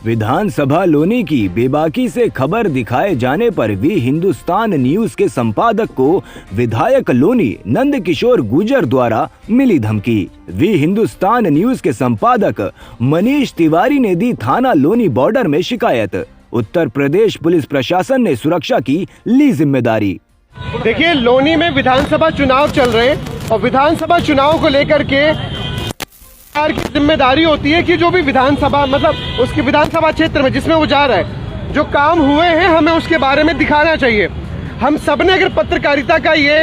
विधानसभा लोनी की बेबाकी से खबर दिखाए जाने पर वी हिंदुस्तान न्यूज के संपादक को विधायक लोनी नंद किशोर गुर्जर द्वारा मिली धमकी। वी हिंदुस्तान न्यूज के संपादक मनीष तिवारी ने दी थाना लोनी बॉर्डर में शिकायत। उत्तर प्रदेश पुलिस प्रशासन ने सुरक्षा की ली जिम्मेदारी। देखिए, लोनी में विधानसभा चुनाव चल रहे हैं और विधानसभा चुनाव को लेकर के की जिम्मेदारी होती है कि जो भी विधानसभा मतलब उसके विधानसभा क्षेत्र में जिसमें वो जा रहा है, जो काम हुए हैं हमें उसके बारे में दिखाना चाहिए। हम सबने अगर पत्रकारिता का ये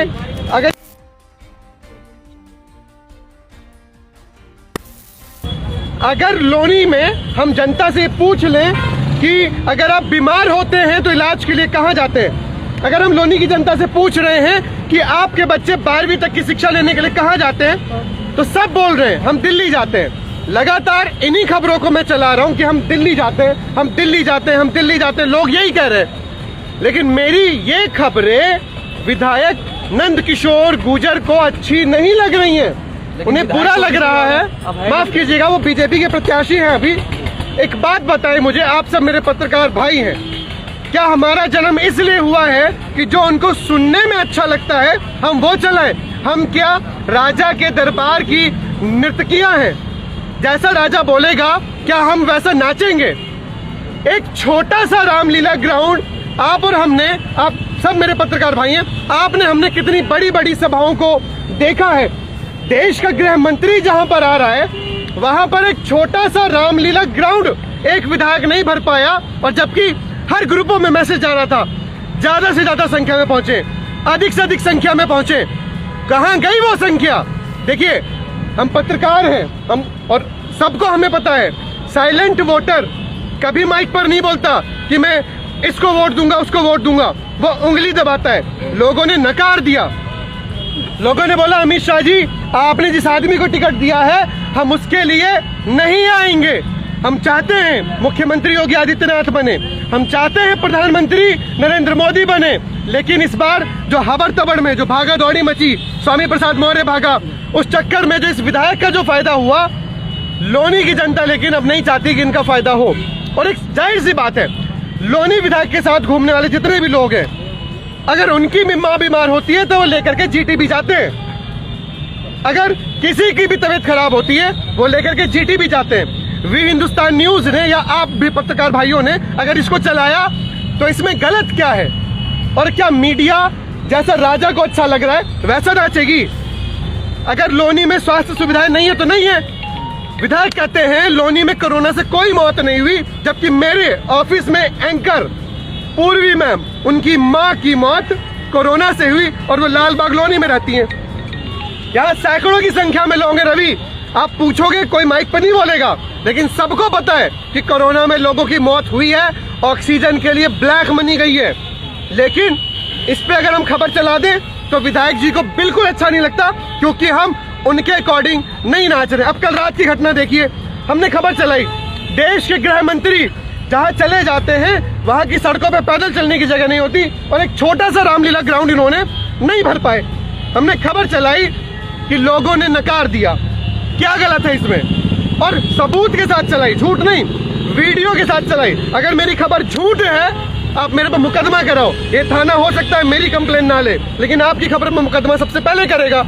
अगर लोनी में हम जनता से पूछ लें कि अगर आप बीमार होते हैं तो इलाज के लिए कहाँ जाते हैं, अगर हम लोनी की जनता से पूछ रहे हैं कि आपके बच्चे 12वीं तक की शिक्षा लेने के लिए कहाँ जाते हैं, तो सब बोल रहे हैं हम दिल्ली जाते हैं। लगातार इन्हीं खबरों को मैं चला रहा हूं कि हम दिल्ली जाते हैं, हम दिल्ली जाते हैं, हम दिल्ली जाते हैं, लोग यही कह रहे हैं। लेकिन मेरी ये खबरें विधायक नंद किशोर गुर्जर को अच्छी नहीं लग रही हैं, उन्हें बुरा लग रहा है। माफ कीजिएगा, वो बीजेपी के प्रत्याशी हैं। अभी एक बात बताएं मुझे, आप सब मेरे पत्रकार भाई हैं, क्या हमारा जन्म इसलिए हुआ है कि जो उनको सुनने में अच्छा लगता है हम वो चलाएं? हम क्या राजा के दरबार की नर्तकियां हैं? जैसा राजा बोलेगा क्या हम वैसा नाचेंगे? एक छोटा सा रामलीला ग्राउंड आप और हमने, आप सब मेरे पत्रकार भाई हैं, आपने हमने कितनी बड़ी बड़ी सभाओं को देखा है। देश का गृह मंत्री जहां पर आ रहा है वहां पर एक छोटा सा रामलीला ग्राउंड एक विधायक नहीं भर पाया, और जबकि हर ग्रुपों में मैसेज जा रहा था ज्यादा से ज्यादा संख्या में पहुंचे, अधिक से अधिक संख्या में पहुंचे। कहां गई वो संख्या? देखिए, हम पत्रकार हैं, हम और सबको हमें पता है साइलेंट वोटर कभी माइक पर नहीं बोलता कि मैं इसको वोट दूंगा उसको वोट दूंगा, वो उंगली दबाता है। लोगों ने नकार दिया, लोगों ने बोला अमित शाह जी आपने जिस आदमी को टिकट दिया है हम उसके लिए नहीं आएंगे। हम चाहते हैं मुख्यमंत्री योगी आदित्यनाथ बने, हम चाहते हैं प्रधानमंत्री नरेंद्र मोदी बने, लेकिन इस बार जो हबर तबड़ में जो भागा दौड़ी मची, स्वामी प्रसाद मौर्य भागा, उस चक्कर में जो इस विधायक का जो फायदा हुआ, लोनी की जनता लेकिन अब नहीं चाहती कि इनका फायदा हो। और एक जाहिर सी बात है, लोनी विधायक के साथ घूमने वाले जितने भी लोग हैं, अगर उनकी मां बीमार होती है तो वो लेकर के जीटी भी जाते हैं, अगर किसी की भी तबीयत खराब होती है वो लेकर के जीटी भी जाते हैं। वी हिंदुस्तान न्यूज ने या आप भी पत्रकार भाइयों ने अगर इसको चलाया तो इसमें गलत क्या है? और क्या मीडिया जैसा राजा को अच्छा लग रहा है वैसा नाचेगी? अगर लोनी में स्वास्थ्य सुविधाएं नहीं है तो नहीं है। विधायक कहते हैं लोनी में कोरोना से कोई मौत नहीं हुई, जबकि मेरे ऑफिस में एंकर पूर्वी मैम, उनकी मां की मौत कोरोना से हुई और वो लालबाग लोनी में रहती हैं। यहाँ सैकड़ों की संख्या में लोग हैं। रवि, आप पूछोगे कोई माइक पर नहीं बोलेगा, लेकिन सबको पता है कि कोरोना में लोगों की मौत हुई है, ऑक्सीजन के लिए ब्लैक मनी गई है। लेकिन इस पे अगर हम खबर चला दें तो विधायक जी को बिल्कुल अच्छा नहीं लगता, क्योंकि हम उनके अकॉर्डिंग नहीं नाच रहे। अब कल रात की घटना देखिए, हमने खबर चलाई, देश के गृह मंत्री जहां चले जाते हैं वहां की सड़कों पे पैदल चलने की जगह नहीं होती, और एक छोटा सा रामलीला ग्राउंड इन्होंने नहीं भर पाए। हमने खबर चलाई कि लोगों ने नकार दिया। क्या गलत है इसमें? और सबूत के साथ चलाई, झूठ नहीं, वीडियो के साथ चलाई। अगर मेरी खबर झूठ है आप मेरे पर मुकदमा कराओ, ये थाना हो सकता है मेरी कंप्लेन ना ले, लेकिन आपकी खबर पर मुकदमा सबसे पहले करेगा।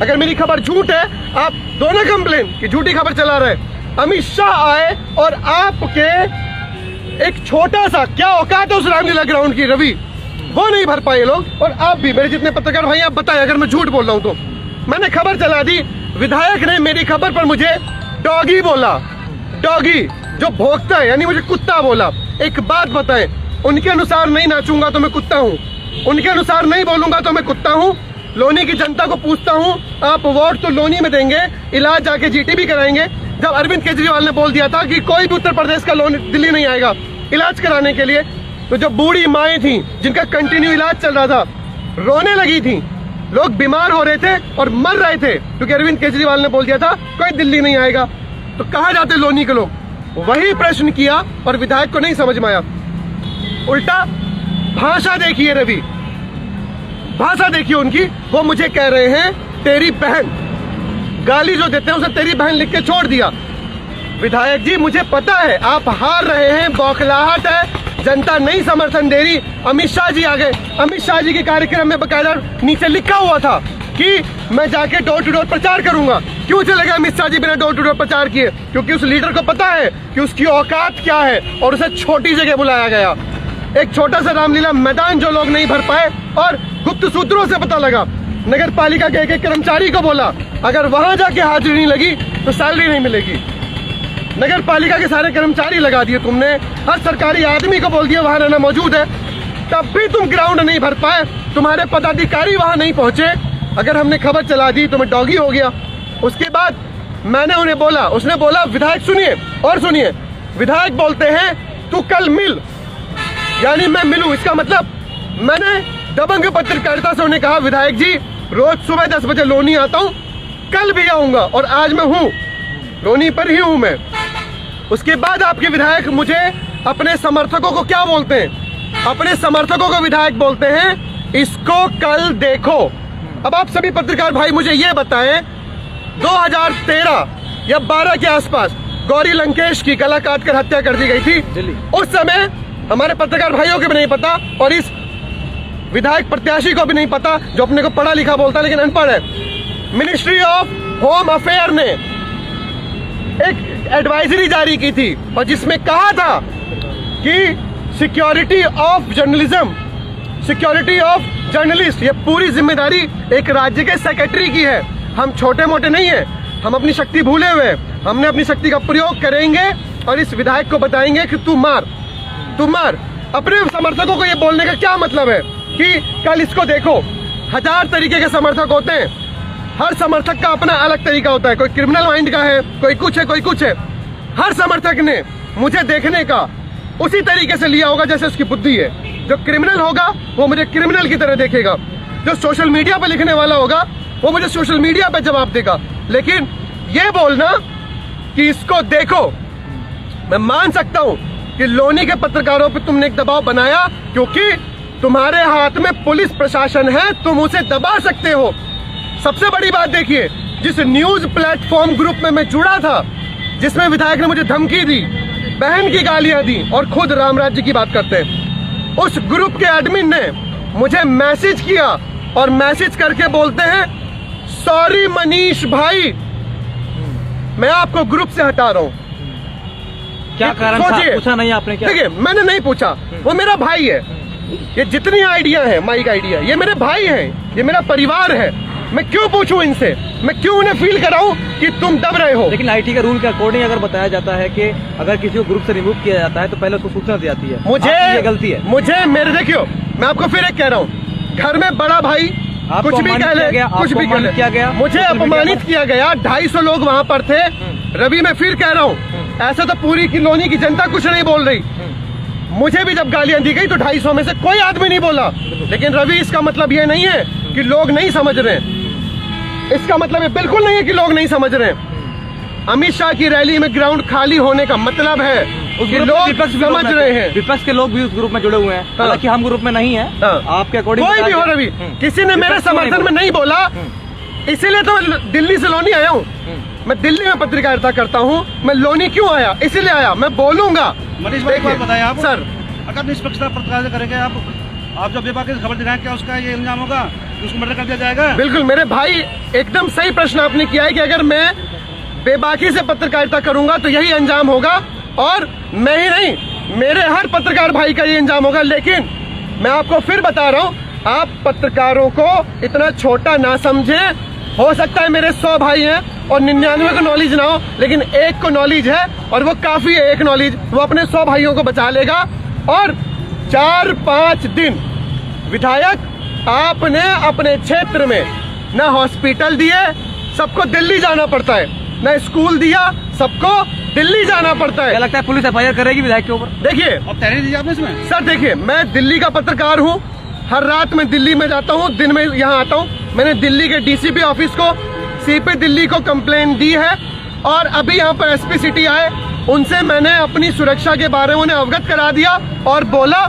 अगर मेरी खबर झूठ है आप दोनों कंप्लेन कि झूठी खबर चला रहे। अमित शाह आए और आपके एक छोटा सा क्या औकात है उस रामलीला ग्राउंड की, रवि, वो नहीं भर पाए लोग। और आप भी मेरे जितने पत्रकार भाई आप बताएं अगर मैं झूठ बोल रहा हूं तो। मैंने खबर चला दी, विधायक ने मेरी खबर पर मुझे डॉगी बोला, डॉगी जो भौंकता है यानी मुझे कुत्ता बोला। एक बात बताएं, उनके अनुसार नहीं नाचूंगा तो मैं कुत्ता हूं, उनके अनुसार नहीं बोलूंगा तो मैं कुत्ता हूं। लोनी की जनता को पूछता हूं, आप वोट तो लोनी में देंगे, इलाज जाके जीटी भी कराएंगे। जब अरविंद केजरीवाल ने बोल दिया था कि कोई भी उत्तर प्रदेश का लोन दिल्ली नहीं आएगा इलाज कराने के लिए, तो जो बूढ़ी माएँ थी जिनका कंटिन्यू इलाज चल रहा था रोने लगी थी, लोग बीमार हो रहे थे और मर रहे थे, क्योंकि अरविंद केजरीवाल ने बोल दिया था कोई दिल्ली नहीं आएगा। तो कहाँ जाते लोनी के लोग? वही प्रश्न किया और विधायक को नहीं समझ में आया। उल्टा भाषा देखिए रवि, भाषा देखिए उनकी, वो मुझे कह रहे हैं तेरी बहन, गाली जो देते हैं उसे तेरी बहन लिख के छोड़ दिया। विधायक जी मुझे पता है आप हार रहे हैं, बौखलाहट है, जनता नहीं समर्थन दे रही। अमित शाह जी आ गए, अमित शाह जी के कार्यक्रम में बकायदा नीचे लिखा हुआ था कि मैं जाके डोर टू डोर प्रचार करूंगा। क्यों चले गए अमित शाह जी बिना डोर टू डोर प्रचार किए? क्योंकि उस लीडर को पता है कि उसकी औकात क्या है और उसे छोटी जगह बुलाया गया। एक छोटा सा रामलीला मैदान जो लोग नहीं भर पाए, और गुप्त सूत्रों से पता लगा नगर पालिका के एक कर्मचारी को बोला अगर वहां जाके हाजिरी नहीं लगी तो सैलरी नहीं मिलेगी। नगर पालिका के सारे कर्मचारी लगा दिए तुमने, हर सरकारी आदमी को बोल दिया वहां रहना मौजूद है, तब भी तुम ग्राउंड नहीं भर पाए, तुम्हारे पदाधिकारी वहां नहीं पहुंचे। अगर हमने खबर चला दी तो मैं डॉगी हो गया। उसके बाद मैंने उन्हें बोला, उसने बोला विधायक सुनिए और सुनिए, विधायक बोलते हैं तू कल मिल, यानी मैं मिलूं, इसका मतलब मैंने दबंग पत्रकारिता से उन्हें कहा विधायक जी रोज सुबह 10 बजे लोनी आता हूं, कल भी आऊंगा और आज मैं हूं, लोनी पर ही हूं मैं। उसके बाद आपके विधायक मुझे अपने समर्थकों को क्या बोलते हैं? अपने समर्थकों को विधायक बोलते हैं इसको कल देखो। अब आप सभी पत्रकार भाई मुझे ये बताएं, 2013 या 12 के आसपास गौरी लंकेश की गला काट कर हत्या कर दी गई थी। उस समय हमारे पत्रकार भाइयों को भी नहीं पता और इस विधायक प्रत्याशी को भी नहीं पता जो अपने को पढ़ा लिखा बोलता है लेकिन अनपढ़ है। मिनिस्ट्री ऑफ होम अफेयर ने एक एडवाइजरी जारी की थी और जिसमें कहा था कि security of journalism, security of journalist, ये पूरी जिम्मेदारी एक राज्य के सेक्रेटरी की है। हम छोटे मोटे नहीं है, हम अपनी शक्ति भूले हुए हैं। हमने अपनी शक्ति का प्रयोग करेंगे और इस विधायक को बताएंगे कि तू मार, तू मार। अपने समर्थकों को ये बोलने का क्या मतलब है कि कल इसको देखो? 1000 तरीके के समर्थक होते हैं, हर समर्थक का अपना अलग तरीका होता है, कोई क्रिमिनल माइंड का है, कोई कुछ है, कोई कुछ है। हर समर्थक ने मुझे देखने का उसी तरीके से लिया होगा जैसे उसकी बुद्धि है। जो क्रिमिनल होगा वो मुझे क्रिमिनल की तरह देखेगा, जो सोशल मीडिया पर लिखने वाला होगा वो मुझे सोशल मीडिया पर जवाब देगा। लेकिन ये बोलना कि इसको देखो, मैं मान सकता हूं कि लोनी के पत्रकारों पे तुमने एक दबाव बनाया क्योंकि तुम्हारे हाथ में पुलिस प्रशासन है, तुम उसे दबा सकते हो। सबसे बड़ी बात देखिए, जिस न्यूज प्लेटफॉर्म ग्रुप में मैं जुड़ा था, जिसमें विधायक ने मुझे धमकी दी, बहन की गालियां दी और खुद राम राज्य की बात करते हैं, उस ग्रुप के एडमिन ने मुझे मैसेज किया और मैसेज करके बोलते हैं सॉरी मनीष भाई, मैं आपको ग्रुप से हटा रहा हूं। क्या कारण था? पूछा नहीं आपने? क्या देखिए, मैंने नहीं पूछा, वो मेरा भाई है। ये जितनी आइडिया है, माइक आइडिया, ये मेरे भाई हैं, ये मेरा परिवार है। मैं क्यों पूछूं इनसे? मैं क्यों उन्हें फील कराऊं कि तुम दब रहे हो? लेकिन आईटी के रूल के अकॉर्डिंग अगर बताया जाता है कि अगर किसी को ग्रुप से रिमूव किया जाता है तो पहले उसको सूचना दी जाती है। मुझे ये गलती है। मुझे मेरे देखियो, मैं आपको फिर एक कह रहा हूँ, घर में बड़ा भाई कुछ भी कह ले, कुछ भी कह ले, मुझे अपमानित किया गया। 250 लोग वहाँ पर थे। रवि, मैं फिर कह रहा हूँ, ऐसा तो पूरी किलोनी की जनता कुछ नहीं बोल रही। मुझे भी जब गालियां दी गई तो 250 में से कोई आदमी नहीं बोला। लेकिन रवि, इसका मतलब ये नहीं है कि लोग नहीं समझ रहे हैं, इसका मतलब ये बिल्कुल नहीं है कि लोग नहीं समझ रहे हैं। अमित शाह की रैली में ग्राउंड खाली होने का मतलब है कि लोग समझ रहे हैं। विपक्ष के लोग भी उस ग्रुप में जुड़े हुए हैं, हालांकि हम ग्रुप में नहीं है। आपके अकॉर्डिंग कोई भी हो रवि, किसी ने मेरे समर्थन में नहीं बोला, इसीलिए तो मैं दिल्ली से लोनी आया हूँ। मैं दिल्ली में पत्रकारिता करता हूँ। मैं लोनी क्यों आया? इसीलिए आया, मैं बोलूंगा। मनीष भाई, एक बात बताएं आप सर, अगर निष्पक्षता पत्रकारिता करेंगे आप जब बेबाकी से खबर दिखाएं, क्या उसका ये इल्जाम होगा कि उसको मर्डर कर दिया जाएगा? बिल्कुल मेरे भाई, एकदम सही प्रश्न आपने किया है कि अगर मैं बेबाकी से पत्रकारिता करूंगा तो यही अंजाम होगा, और मैं ही नहीं, मेरे हर पत्रकार भाई का ये अंजाम होगा। लेकिन मैं आपको फिर बता रहा हूँ, आप पत्रकारों को इतना छोटा ना समझें। हो सकता है मेरे 100 भाई हैं और 99 को नॉलेज ना हो, लेकिन एक को नॉलेज है और वो काफी है। एक नॉलेज वो अपने 100 भाइयों को बचा लेगा। और 4-5 दिन विधायक आपने अपने क्षेत्र में ना हॉस्पिटल दिए, सबको दिल्ली जाना पड़ता है, ना स्कूल दिया, सबको दिल्ली जाना पड़ता है। क्या लगता है पुलिस एफआईआर करेगी विधायक के ऊपर? देखिए, अब तैयारी दी आपने इसमें? सर देखिए, मैं दिल्ली का पत्रकार हूँ, हर रात में दिल्ली में जाता हूँ, दिन में यहाँ आता हूँ। मैंने दिल्ली के डीसीपी ऑफिस को, सीपी दिल्ली को कंप्लेंट दी है और अभी यहाँ पर एसपी सिटी आए, उनसे मैंने अपनी सुरक्षा के बारे में उन्हें अवगत करा दिया और बोला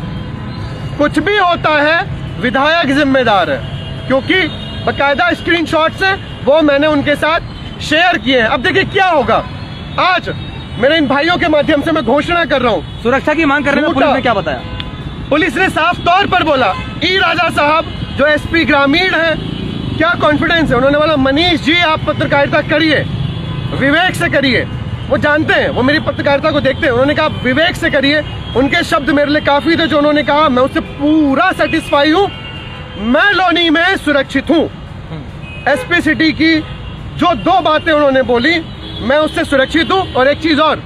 कुछ भी होता है विधायक जिम्मेदार है, क्योंकि बकायदा स्क्रीनशॉट्स हैं वो मैंने उनके साथ शेयर किए हैं। अब देखिए क्या होगा, आज मेरे इन भाइयों के माध्यम से मैं घोषणा कर रहा हूँ, सुरक्षा की मांग करने में पुलिस ने क्या बताया? पुलिस ने साफ तौर पर बोला, ई राजा साहब जो एसपी ग्रामीण है, क्या कॉन्फिडेंस है, उन्होंने बोला मनीष जी आप पत्रकारिता करिए, विवेक से करिए। वो जानते हैं, वो मेरी पत्रकारिता को देखते हैं, उन्होंने कहा विवेक से करिए। उनके शब्द मेरे लिए काफी थे, जो उन्होंने कहा मैं उससे पूरा सेटिस्फाई हूँ, मैं लोनी में सुरक्षित हूँ। एसपी सिटी की जो 2 बातें उन्होंने बोली, मैं उससे सुरक्षित हूँ। और एक चीज और,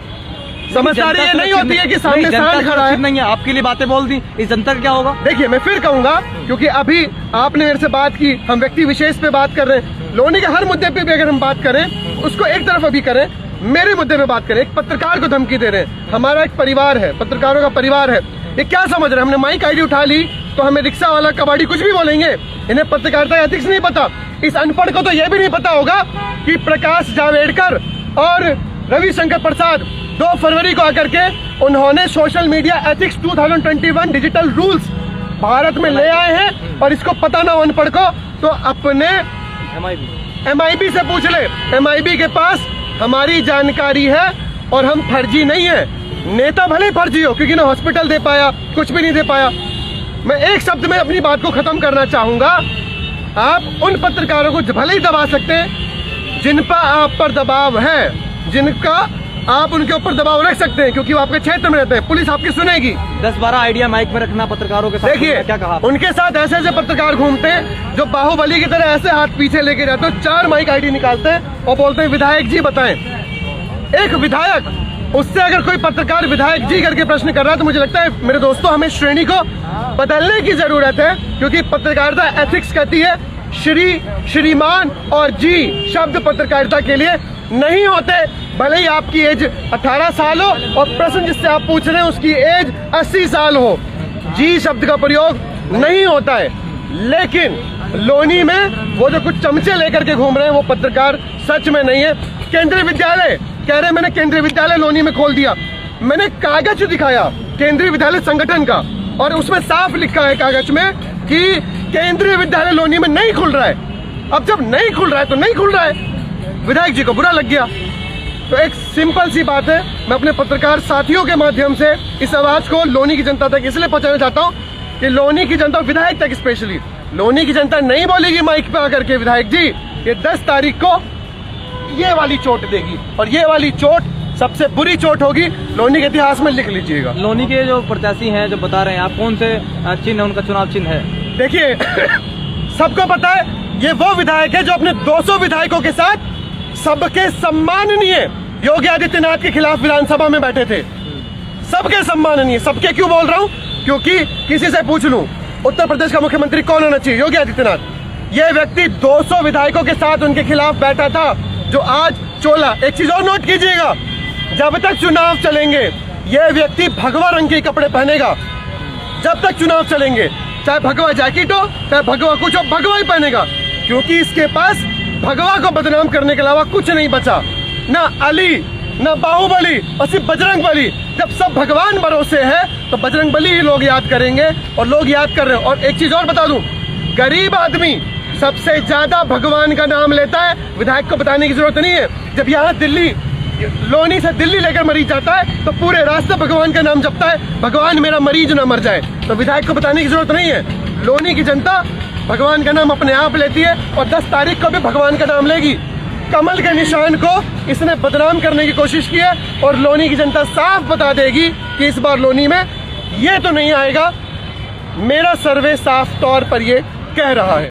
समझदारी ये नहीं होती है कि सामने सांड खड़ा है। नहीं है, आपके लिए बातें बोल दी, इस जनता का क्या होगा? देखिए मैं फिर कहूंगा, क्योंकि अभी आपने मेरे से बात की, हम व्यक्ति विशेष पे बात कर रहे हैं, लोनी के हर मुद्दे पे भी अगर हम बात करें, उसको एक तरफ अभी करें, मेरे मुद्दे पे बात करें। एक पत्रकार को धमकी दे रहे हैं, हमारा एक परिवार है, पत्रकारों का परिवार है, ये क्या समझ रहे हैं? हमने माइक आईडी उठा ली तो हमें रिक्शा वाला कबाड़ी कुछ भी बोलेंगे? इन्हें पत्रकारिता एथिक्स नहीं पता। इस अनपढ़ को तो यह भी नहीं पता होगा कि प्रकाश जावड़ेकर और रविशंकर प्रसाद 2 फरवरी को आकर के उन्होंने social media ethics 2021 digital rules Bharat में ले आए हैं, और इसको पता ना हो अनपढ़ को तो अपने MIB से पूछ ले। MIB के पास हमारी जानकारी है और हम फर्जी नहीं है। नेता भले फर्जी हो, क्योंकि ना हॉस्पिटल दे पाया, कुछ भी नहीं दे पाया। मैं एक शब्द में अपनी बात को खत्म करना चाहूंगा, आप उन पत्रकारों को भले ही दबा सकते हैं जिन पर आप पर दबाव है, जिनका आप उनके ऊपर दबाव रख सकते हैं, क्योंकि वो आपके क्षेत्र में रहते हैं, पुलिस आपकी सुनेगी। 10-12 आइडिया माइक में रखना पत्रकारों के साथ, देखिए क्या कहा? उनके साथ ऐसे ऐसे पत्रकार घूमते हैं जो बाहुबली की तरह ऐसे हाथ पीछे लेके जाते हैं, 4 माइक आईडी निकालते हैं और बोलते हैं विधायक जी बताएं। एक विधायक, उससे अगर कोई पत्रकार विधायक जी करके प्रश्न कर रहा है तो मुझे लगता है मेरे दोस्तों हमें श्रेणी को बदलने की जरूरत है, क्योंकि पत्रकारिता एथिक्स कहती है श्री, श्रीमान और जी शब्द पत्रकारिता के लिए नहीं होते। भले ही आपकी एज 18 साल हो और प्रश्न जिससे आप पूछ रहे हैं उसकी एज 80 साल हो, जी शब्द का प्रयोग नहीं होता है। लेकिन लोनी में वो जो कुछ चमचे लेकर के घूम रहे हैं वो पत्रकार सच में नहीं है। केंद्रीय विद्यालय कह रहे हैं, मैंने केंद्रीय विद्यालय लोनी में खोल दिया, मैंने कागज दिखाया केंद्रीय विद्यालय संगठन का, और उसमें साफ लिखा है कागज में कि केंद्रीय विद्यालय लोनी में नहीं खुल रहा है। अब जब नहीं खुल रहा है तो नहीं खुल रहा है, विधायक जी को बुरा लग गया। तो एक सिंपल सी बात है, मैं अपने पत्रकार साथियों के माध्यम से इस आवाज को लोनी की जनता तक इसलिए पहुंचाना चाहता हूं कि लोनी की जनता, विधायक तक स्पेशली, लोनी की जनता नहीं बोलेगी माइक पे आकर के विधायक जी ये 10 तारीख को ये वाली चोट देगी, और ये वाली चोट सबसे बुरी चोट होगी लोनी के इतिहास में, लिख लीजिएगा। लोनी के जो प्रत्याशी हैं जो बता रहे हैं आप, कौन से चिन्ह है उनका चुनाव चिन्ह है? देखिए सबको पता है ये वो विधायक है जो अपने 200 विधायकों के साथ सबके सम्माननीय योगी आदित्यनाथ के खिलाफ विधानसभा में बैठे थे। सबके सम्माननीय, सबके क्यों बोल रहा हूं? क्योंकि किसी से पूछ लूं उत्तर प्रदेश का मुख्यमंत्री कौन होना चाहिए, योगी आदित्यनाथ। यह व्यक्ति 200 विधायकों के साथ उनके खिलाफ बैठा था, जो आज चोला। एक चीज और नोट कीजिएगा, जब तक चुनाव चलेंगे यह व्यक्ति भगवा रंग के कपड़े पहनेगा। जब तक चुनाव चलेंगे, चाहे भगवा जैकेट हो, चाहे भगवा कुछ हो, भगवा ही पहनेगा, क्योंकि इसके पास भगवा को बदनाम करने के अलावा कुछ नहीं बचा। ना अली, ना बाहुबली, और सिर्फ बजरंग बली। जब सब भगवान भरोसे है तो बजरंग बली ही लोग याद करेंगे, और लोग याद कर रहे हैं। और एक चीज और बता दूं, गरीब आदमी सबसे ज्यादा भगवान का नाम लेता है, विधायक को बताने की जरूरत नहीं है। जब यहाँ दिल्ली, लोनी से दिल्ली लेकर मरीज जाता है तो पूरे रास्ते भगवान का नाम जपता है, भगवान मेरा मरीज ना मर जाए। तो विधायक को बताने की जरूरत नहीं है। लोनी की जनता भगवान का नाम अपने आप लेती है, और 10 तारीख को भी भगवान का नाम लेगी। कमल के निशान को इसने बदनाम करने की कोशिश की है, और लोनी की जनता साफ बता देगी कि इस बार लोनी में ये तो नहीं आएगा। मेरा सर्वे साफ तौर पर ये कह रहा है।